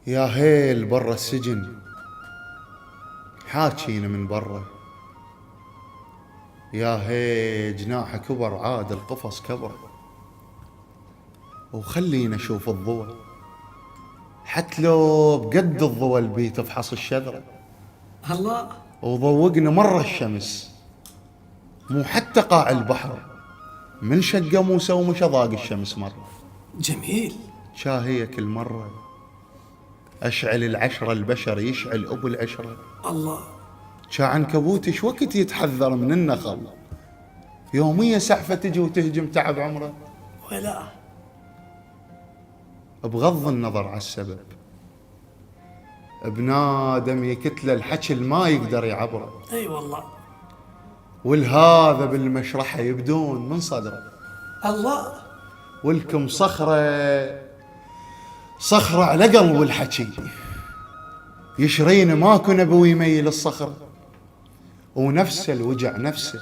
يا هيل برا السجن حاكينا من برا، يا هي جناح كبر عاد القفص كبره، وخلينا نشوف الضوء حتى لو بقد الضوء البي تفحص الشذرة. الله. وضوقنا مرة الشمس مو حتى قاع البحر، من شق موسى ومش ضاق الشمس مرة. جميل. شاهية كل مرة أشعل العشرة البشر يشعل أبو العشرة. الله. شا عنكبوت ايش وقت يتحذر من النخل، يومية سحفة تجي وتهجم تعب عمره. ولا بغض النظر على السبب، ابن آدم يكتله الحكي ما يقدر يعبره. اي والله. والهذا بالمشرحة يبدون من صدره. الله. ولكم صخرة على قلب الحكي، يشرين ماكو نبوي يميل الصخرة، ونفسه الوجع نفسه،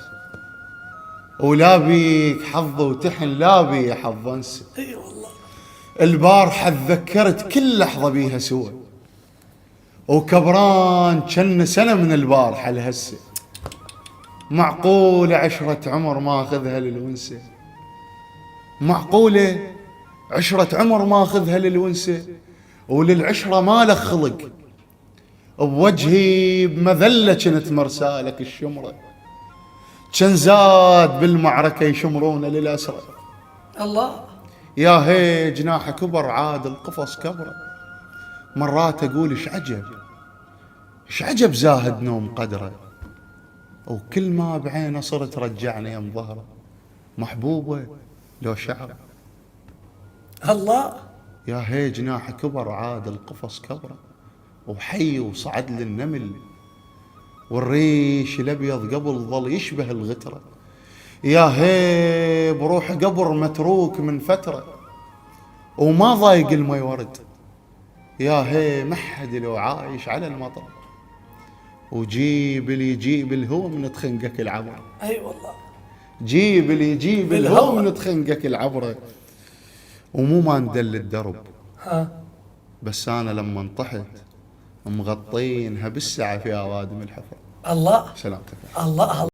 ولا بيك حظ وتحن لا بي حظ انسى. اي والله. البارحة تذكرت كل لحظة بيها سوى، وكبران كان سنة من البارحة لهسه. معقولة عشرة عمر ما أخذها للونسة؟ معقولة عشرة عمر ما أخذها للونسة؟ وللعشرة ما لك خلق، بوجهي بمذلة كنت مرسالك الشمرة، كان زاد بالمعركة يشمرون للأسرة. الله. يا هي جناح كبر عاد القفص كبره، مرات أقول إيش عجب زاهد نوم قدره، وكل ما بعينه صرت رجعني يم ظهره، محبوبة لو شعره. الله. يا هي جناح كبر عاد القفص كبره، وحي وصعد للنمل، والريش الأبيض قبل ظل يشبه الغترة. يا هي بروح قبر متروك من فترة، وما ضايق المي ورد. يا هي محد لو عايش على المطر، وجيب اللي يجيب الهوى من تخنقك العبرة. اي والله. جيب اللي يجيب الهوى من تخنقك العبرة. ومو ما ندل الدرب، ها. بس أنا لما انطحت مغطينها بالسعة في أوادم الحفر. الله. سلامتك. الله.